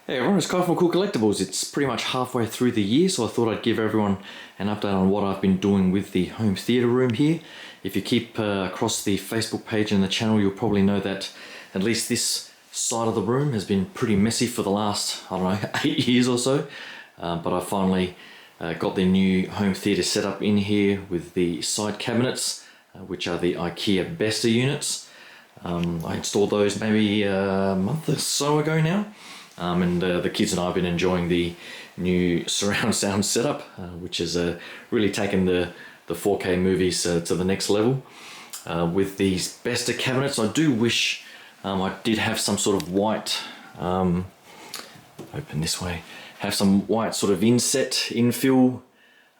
Hey everyone, it's Kai from Kool Collectibles. It's pretty much halfway through the year, so I thought I'd give everyone an update on what I've been doing with the home theatre room here. If you keep across the Facebook page and the channel, you'll probably know that at least this side of the room has been pretty messy for the last, I don't know, 8 years or so. But I finally got the new home theatre set up in here with the side cabinets, which are the IKEA Besta units. I installed those maybe a month or so ago now. And the kids and I have been enjoying the new surround sound setup, which has really taken the 4K movies to the next level. With these Besta cabinets, I do wish I did have some sort of white, open this way, have some white sort of infill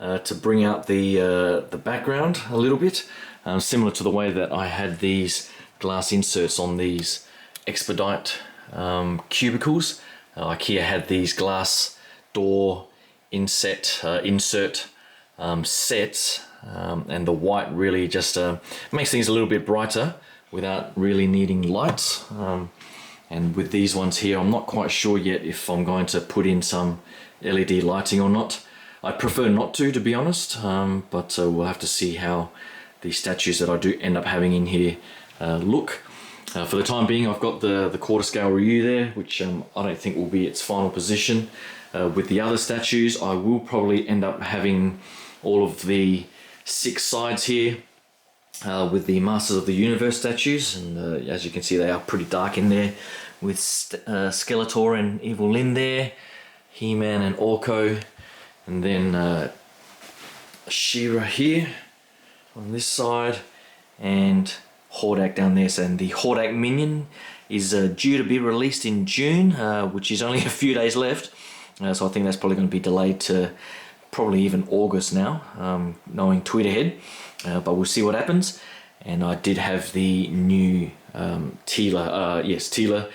to bring out the background a little bit, similar to the way that I had these glass inserts on these Expedite cubicles. IKEA had these glass door insert sets, and the white really just makes things a little bit brighter without really needing lights. And with these ones here, I'm not quite sure yet if I'm going to put in some LED lighting or not. I prefer not to be honest, but we'll have to see how the statues that I do end up having in here look. For the time being, I've got the quarter scale Ryu there, which I don't think will be its final position. With the other statues, I will probably end up having all of the 6 sides here with the Masters of the Universe statues, and as you can see, they are pretty dark in there, with Skeletor and Evil Lyn there, He-Man and Orko, and then She-Ra here on this side, and Hordak down there. So, and the Hordak minion is due to be released in June, which is only a few days left. So I think that's probably going to be delayed to probably even August now, knowing tweet ahead. But we'll see what happens. And I did have the new Teela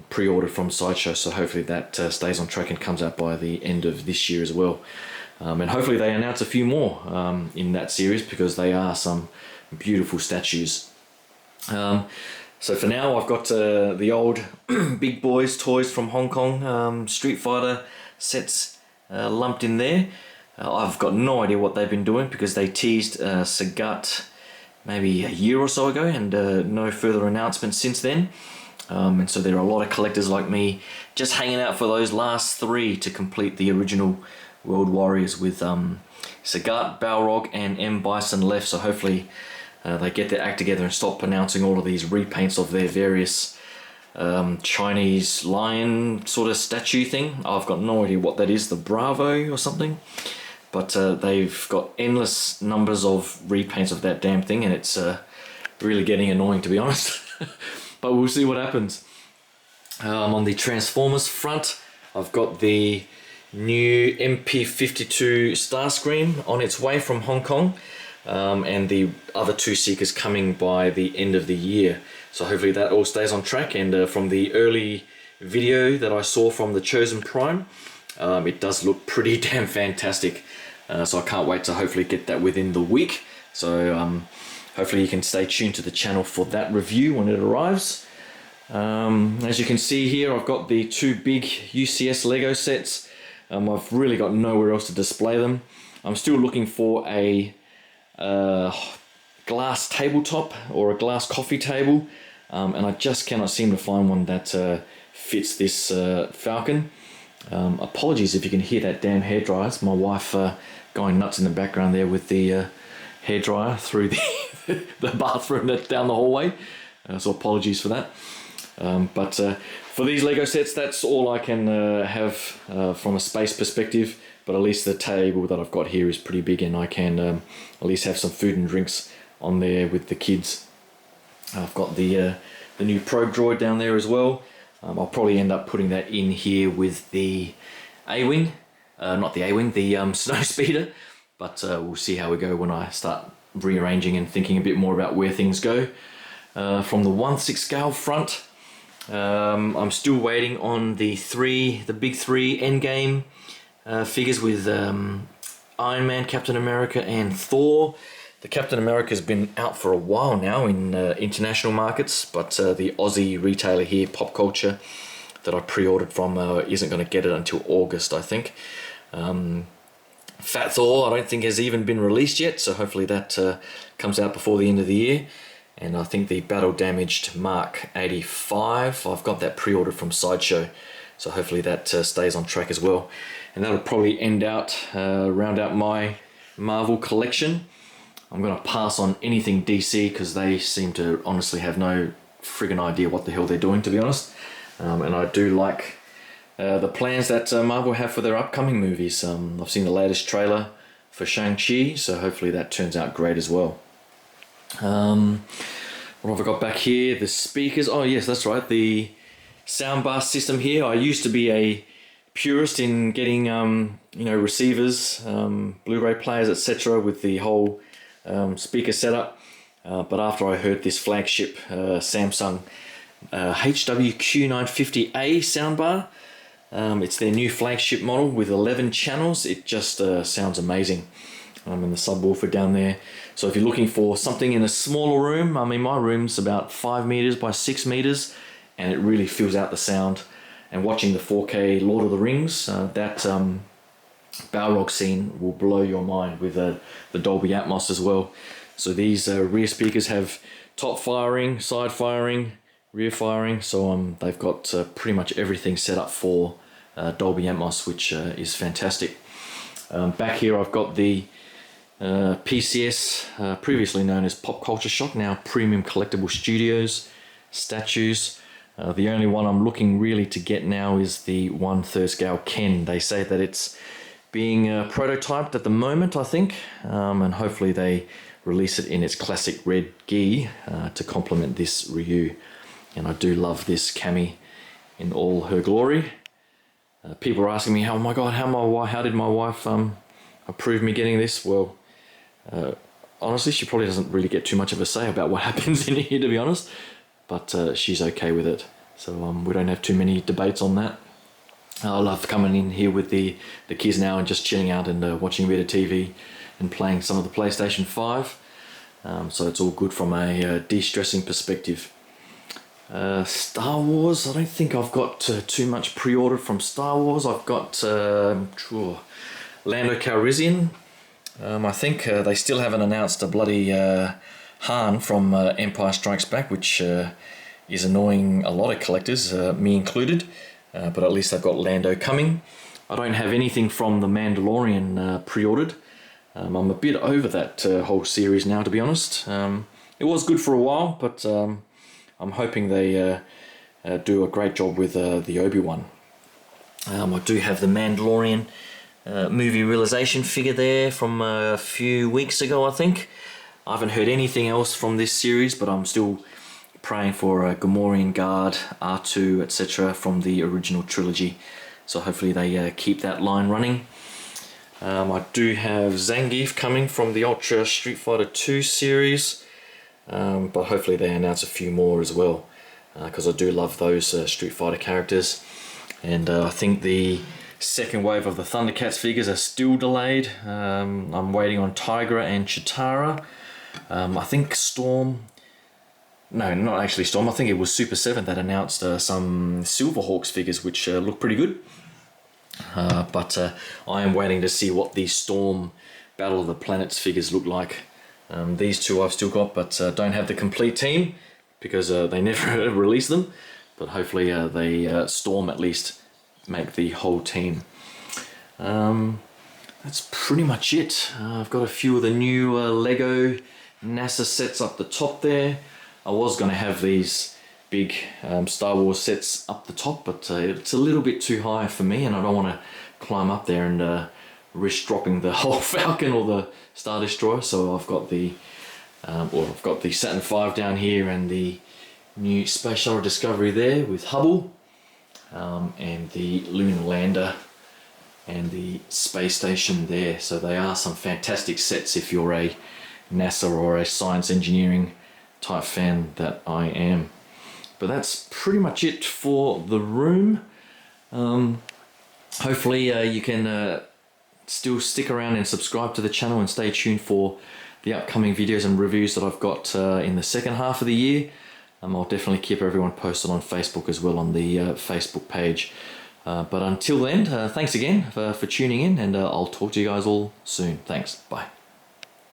pre-ordered from Sideshow, so hopefully that stays on track and comes out by the end of this year as well. And hopefully they announce a few more in that series, because they are some beautiful statues. So for now, I've got the old big boys toys from Hong Kong, Street Fighter sets lumped in there. I've got no idea what they've been doing, because they teased Sagat maybe a year or so ago, and no further announcements since then. And so there are a lot of collectors like me just hanging out for those last 3 to complete the original World Warriors, with Sagat, Balrog and M. Bison left. So hopefully they get their act together and stop announcing all of these repaints of their various Chinese lion sort of statue thing. I've got no idea what that is, the Bravo or something. But they've got endless numbers of repaints of that damn thing, and it's really getting annoying, to be honest. But we'll see what happens. On the Transformers front, I've got the new MP52 Starscream on its way from Hong Kong. And the other 2 Seekers coming by the end of the year. So hopefully that all stays on track, and from the early video that I saw from the Chosen Prime, it does look pretty damn fantastic. So I can't wait to hopefully get that within the week. So hopefully you can stay tuned to the channel for that review when it arrives. As you can see here, I've got the 2 big UCS Lego sets. I've really got nowhere else to display them. I'm still looking for a glass tabletop or a glass coffee table, and I just cannot seem to find one that fits this Falcon. Apologies if you can hear that damn hairdryer. It's my wife going nuts in the background there with the hairdryer through the bathroom that's down the hallway, so apologies for that. But for these Lego sets, that's all I can have from a space perspective. But at least the table that I've got here is pretty big, and I can at least have some food and drinks on there with the kids. I've got the new probe droid down there as well. I'll probably end up putting that in here with the A-Wing. Not the A-Wing, the Snow Speeder. But we'll see how we go when I start rearranging and thinking a bit more about where things go. From the 1/6 scale front, I'm still waiting on the big 3 Endgame figures with Iron Man, Captain America and Thor. The Captain America's been out for a while now in international markets, but the Aussie retailer here, Pop Culture, that I pre-ordered from isn't going to get it until August, I think. Fat Thor, I don't think has even been released yet, so hopefully that comes out before the end of the year. And I think the Battle Damaged Mark 85, I've got that pre-ordered from Sideshow, so hopefully that stays on track as well. And that'll probably round out my Marvel collection. I'm going to pass on anything DC because they seem to honestly have no friggin' idea what the hell they're doing, to be honest. And I do like the plans that Marvel have for their upcoming movies. I've seen the latest trailer for Shang-Chi, so hopefully that turns out great as well. What have I got back here? The speakers. Oh yes, that's right. The soundbar system here. I used to be a purist in getting receivers, Blu-ray players, etc. with the whole speaker setup. But after I heard this flagship Samsung HWQ950A soundbar, it's their new flagship model with 11 channels. It just sounds amazing. And the subwoofer down there. So if you're looking for something in a smaller room, I mean my room's about 5 meters by 6 meters, and it really fills out the sound. And watching the 4K Lord of the Rings, that Balrog scene will blow your mind with the Dolby Atmos as well. So these rear speakers have top firing, side firing, rear firing. So they've got pretty much everything set up for Dolby Atmos, which is fantastic. Back here I've got the PCS, previously known as Pop Culture Shock, now Premium Collectible Studios statues. The only one I'm looking really to get now is the 1/3 scale Ken. They say that it's being prototyped at the moment, I think, and hopefully they release it in its classic red gi to complement this Ryu. And I do love this Cammy in all her glory. People are asking me, oh my god, how did my wife approve me getting this? Well, honestly, she probably doesn't really get too much of a say about what happens in here, to be honest, but she's okay with it, so we don't have too many debates on that. I love coming in here with the kids now and just chilling out and watching a bit of TV and playing some of the PlayStation 5, so it's all good from a de-stressing perspective. Star Wars, I don't think I've got too much pre-ordered from Star Wars. I've got Lando Calrissian. I think they still haven't announced a bloody Han from Empire Strikes Back, which is annoying a lot of collectors, me included, but at least they've got Lando coming. I don't have anything from The Mandalorian pre-ordered. I'm a bit over that whole series now, to be honest. It was good for a while, but I'm hoping they do a great job with the Obi-Wan. I do have the Mandalorian movie realization figure there from a few weeks ago, I think. I haven't heard anything else from this series, but I'm still praying for a Gamorrean Guard, R2, etc. from the original trilogy. So hopefully they keep that line running. I do have Zangief coming from the Ultra Street Fighter 2 series, but hopefully they announce a few more as well, because I do love those Street Fighter characters. And I think the second wave of the Thundercats figures are still delayed. I'm waiting on Tigra and Chitara. I think Storm... No, not actually Storm. I think it was Super 7 that announced some Silverhawks figures, which look pretty good. But I am waiting to see what the Storm Battle of the Planets figures look like. These two I've still got, but don't have the complete team because they never release them. But hopefully they Storm at least make the whole team. That's pretty much it. I've got a few of the new Lego NASA sets up the top there. I was going to have these big Star Wars sets up the top, but it's a little bit too high for me, and I don't want to climb up there and risk dropping the whole Falcon or the Star Destroyer. So I've got the Saturn V down here and the new Space Shuttle Discovery there with Hubble, and the Lunar Lander and the space station there. So they are some fantastic sets if you're a NASA or a science engineering type fan that I am. But that's pretty much it for the room. Hopefully you can still stick around and subscribe to the channel and stay tuned for the upcoming videos and reviews that I've got in the second half of the year. I'll definitely keep everyone posted on Facebook as well, on the Facebook page. But until then, thanks again for tuning in, and I'll talk to you guys all soon. Thanks. Bye.